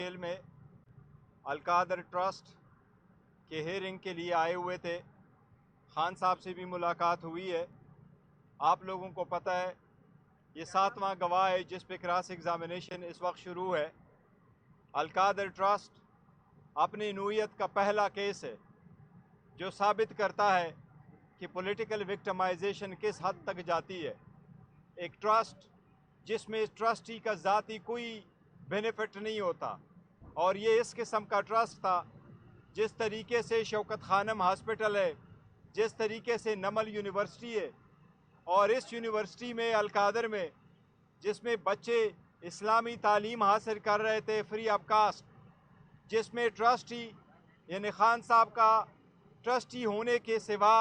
Jail में Al-Qadir trust के hearing के लिए आए हुए थे। खान साहब से भी मुलाकात हुई है। आप लोगों को पता है ये 7वां गवाह है जिस पे क्रॉस एग्ज़ामिनेशन इस वक्त शुरू है। अलकादर ट्रस्ट अपनी नूयत का पहला केस है जो साबित करता है कि पॉलिटिकल विक्टिमाइजेशन किस हद तक जाती है। एक ट्रस्ट जिसमें ट्रस्टी का ज़ाती कोई बेनिफिट नहीं होता, और ये इस किस्म का ट्रस्ट था। जिस तरीके से शौकत खानम हॉस्पिटल है, जिस तरीके से नमल यूनिवर्सिटी है, और इस यूनिवर्सिटी में अलकादर में जिसमें बच्चे इस्लामी तालीम हासिल कर रहे थे फ्री ऑफ कास्ट, जिसमें ट्रस्टी यानी खान साहब का ट्रस्टी होने के सिवा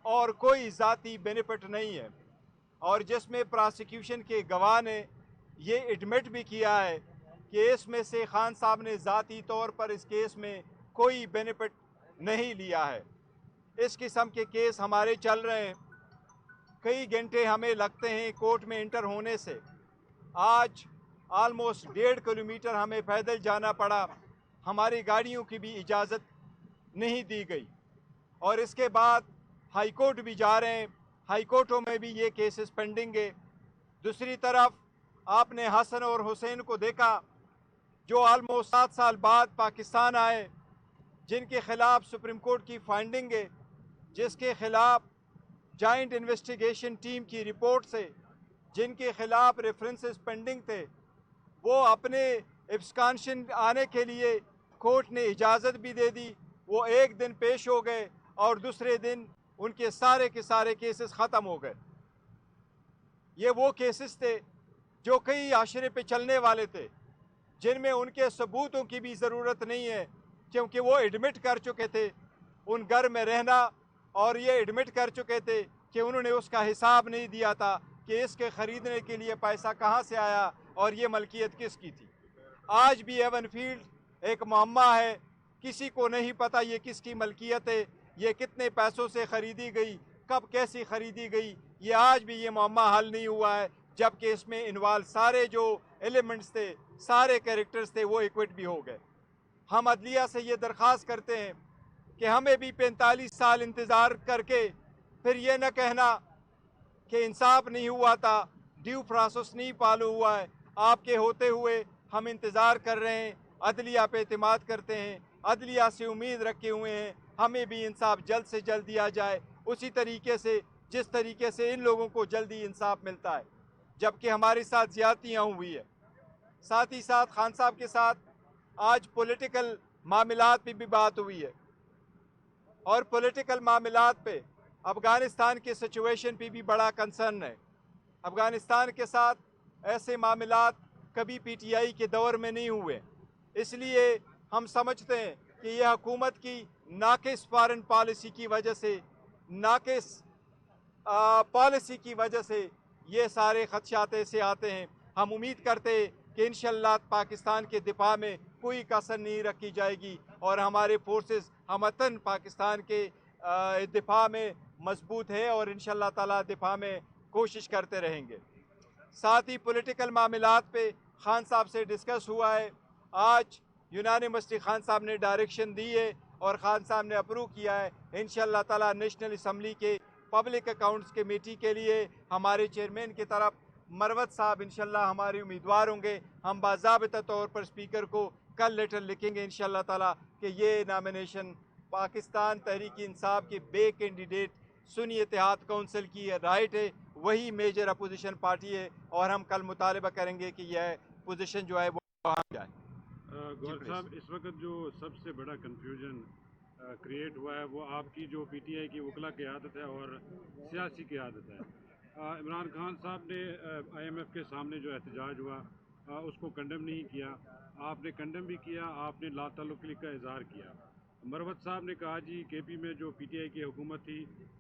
और कोई ज़ाती बेनिफिट नहीं है, और जिसमें प्रोसिक्यूशन के गवाह ने ये एडमिट भी किया है कि इसमें से खान साहब ने ज़ाती तौर पर इस केस में कोई बेनिफिट नहीं लिया है। इस किस्म के केस हमारे चल रहे हैं, कई घंटे हमें लगते हैं कोर्ट में इंटर होने से। आज आलमोस्ट 1.5 किलोमीटर हमें पैदल जाना पड़ा, हमारी गाड़ियों की भी इजाज़त नहीं दी गई, और इसके बाद हाई कोर्ट भी जा रहे हैं, हाई कोर्टों में भी ये केसेस पेंडिंग है। दूसरी तरफ आपने हसन और हुसैन को देखा जो आलमोस्ट 7 साल बाद पाकिस्तान आए, जिनके खिलाफ सुप्रीम कोर्ट की फाइंडिंग है, जिसके खिलाफ जॉइंट इन्वेस्टिगेशन टीम की रिपोर्ट से जिनके खिलाफ रेफरेंसेस पेंडिंग थे, वो अपने एब्सकॉन्शन आने के लिए कोर्ट ने इजाज़त भी दे दी। वो एक दिन पेश हो गए और दूसरे दिन उनके सारे के सारे केसेस ख़त्म हो गए। ये वो केसेस थे जो कई आशरे पे चलने वाले थे, जिनमें उनके सबूतों की भी ज़रूरत नहीं है, क्योंकि वो एडमिट कर चुके थे उन घर में रहना, और ये एडमिट कर चुके थे कि उन्होंने उसका हिसाब नहीं दिया था कि इसके ख़रीदने के लिए पैसा कहाँ से आया और ये मलकियत किसकी थी। आज भी एवन फील्ड एक मुअम्मा है, किसी को नहीं पता ये किसकी मलकियत है, ये कितने पैसों से ख़रीदी गई, कब कैसी ख़रीदी गई, ये आज भी ये मुअम्मा हल नहीं हुआ है, जबकि इसमें इन्वॉल्व सारे जो एलिमेंट्स थे, सारे कैरेक्टर्स थे, वो इक्विट भी हो गए। हम अदलिया से ये दरख्वास्त करते हैं कि हमें भी 45 साल इंतज़ार करके फिर ये न कहना कि इंसाफ नहीं हुआ था, ड्यू प्रोसेस नहीं फॉलो हुआ है। आपके होते हुए हम इंतज़ार कर रहे हैं, अदलिया पे एतमाद करते हैं, अदलिया से उम्मीद रखे हुए हैं हमें भी इंसाफ जल्द से जल्द दिया जाए, उसी तरीके से जिस तरीके से इन लोगों को जल्दी इंसाफ मिलता है, जबकि हमारे साथ ज़्यादतियाँ हुई है। साथ ही साथ खान साहब के साथ आज पॉलिटिकल मामलात पे भी बात हुई है, और पॉलिटिकल मामलात पे अफ़गानिस्तान के सिचुएशन पे भी बड़ा कंसर्न है। अफ़गानिस्तान के साथ ऐसे मामलात कभी पीटीआई के दौर में नहीं हुए, इसलिए हम समझते हैं कि यह हुकूमत की नाक़िस फॉरेन पॉलिसी की वजह से, नाक़िस पॉलिसी की वजह से ये सारे खदशात ऐसे आते हैं। हम उम्मीद करते हैं कि इंशाअल्लाह पाकिस्तान के दिफा में कोई कसर नहीं रखी जाएगी, और हमारे फोर्सेस हमतन पाकिस्तान के दिफा में मजबूत है, और इंशाअल्लाह ताला दिफा में कोशिश करते रहेंगे। साथ ही पॉलिटिकल मामलात पे खान साहब से डिस्कस हुआ है। आज यूनानिमसली खान साहब ने डायरेक्शन दी है और खान साहब ने अप्रूव किया है। इंशाअल्लाह ताला नेशनल असम्बली के पब्लिक अकाउंट्स कमेटी के लिए हमारे चेयरमैन की तरफ मरवत साहब इंशाअल्लाह हमारे उम्मीदवार होंगे। हम बाज़ाबिता तौर पर स्पीकर को कल लेटर लिखेंगे इंशाअल्लाह ताला कि ये नामिनेशन पाकिस्तान तहरीक इंसाफ के बे कैंडिडेट सुन्नी इत्तेहाद काउंसिल की राइट है, वही मेजर अपोजिशन पार्टी है, और हम कल मुतालबा करेंगे कि यह पोजीशन जो है वो आ जाए। गौर साहब, इस वक्त जो सबसे बड़ा कन्फ्यूजन क्रिएट हुआ है वो आपकी जो पीटीआई की वकला की आदत है और सियासी की आदत है। इमरान खान साहब ने आईएमएफ के सामने जो एहतजाज हुआ उसको कंडेम नहीं किया, आपने कंडेम भी किया, आपने लाताल्लुकी का इजहार किया। मरवत साहब ने कहा जी केपी में जो पीटीआई की हुकूमत थी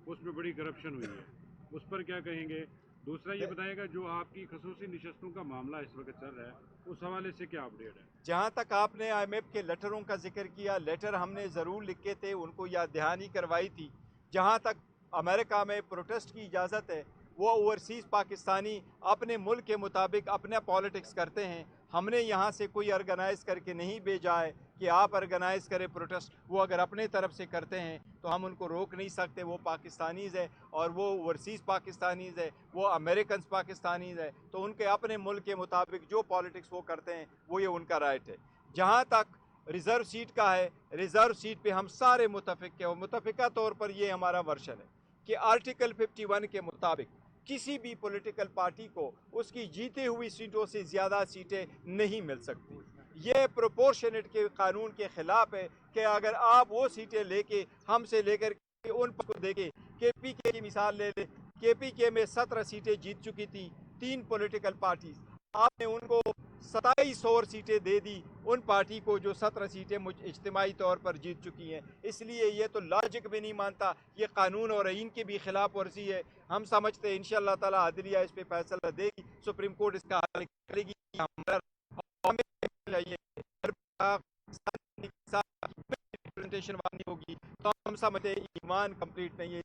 उसमें बड़ी करप्शन हुई है, उस पर क्या कहेंगे? दूसरा ये बताएगा जो आपकी खसूसी नशस्तों का मामला इस वक्त चल रहा है उस हवाले से क्या अपडेट है? जहाँ तक आपने आईएमएफ के लेटरों का जिक्र किया, लेटर हमने ज़रूर लिखे थे, उनको याद दहानी करवाई थी। जहाँ तक अमेरिका में प्रोटेस्ट की इजाज़त है, वो ओवरसीज़ पाकिस्तानी अपने मुल्क के मुताबिक अपना पॉलिटिक्स करते हैं। ہم نے یہاں سے کوئی آرگنائز کر کے نہیں بھیجا ہے کہ آپ آرگنائز کریں پروٹیسٹ. وہ اگر اپنے طرف سے کرتے ہیں تو ہم ان کو روک نہیں سکتے. وہ پاکستانیز ہے اور وہ اوورسیز پاکستانیز ہے, وہ امریکنز پاکستانیز ہے, تو ان کے اپنے ملک کے مطابق جو پالیٹکس وہ کرتے ہیں وہ یہ ان کا رائٹ ہے. جہاں تک ریزرو سیٹ کا ہے, ریزرو سیٹ پہ ہم سارے متفق ہیں, اور متفقہ طور پر یہ ہمارا ورشن ہے کہ آرٹیکل 51 کے مطابق کسی بھی پولیٹیکل پارٹی کو اس کی جیتے ہوئی سیٹوں سے زیادہ سیٹیں نہیں مل سکتی. یہ پروپورشنیٹ کے قانون کے خلاف ہے کہ اگر آپ وہ سیٹیں لے کے ہم سے لے کر کے ان کو دیکھیں. کے پی کے کی مثال لے لیں, کے پی کے میں 17 سیٹیں جیت چکی تھی 3 پولیٹیکل پارٹیز. آپ نے ان کو 27 اور سیٹیں دے دی ان پارٹی کو جو 17 سیٹیں اجتماعی طور پر جیت چکی ہیں. اس لیے یہ تو لاجک بھی نہیں مانتا, یہ قانون اور آئین کی بھی خلاف ورزی ہے. ہم سمجھتے ہیں انشاءاللہ تعالی عدلیہ اس پہ فیصلہ دے گی, سپریم کورٹ اس کا حل کرے گی. ہوگی تو ہم سمجھتے ہیں ایمان کمپلیٹ نہیں ہے.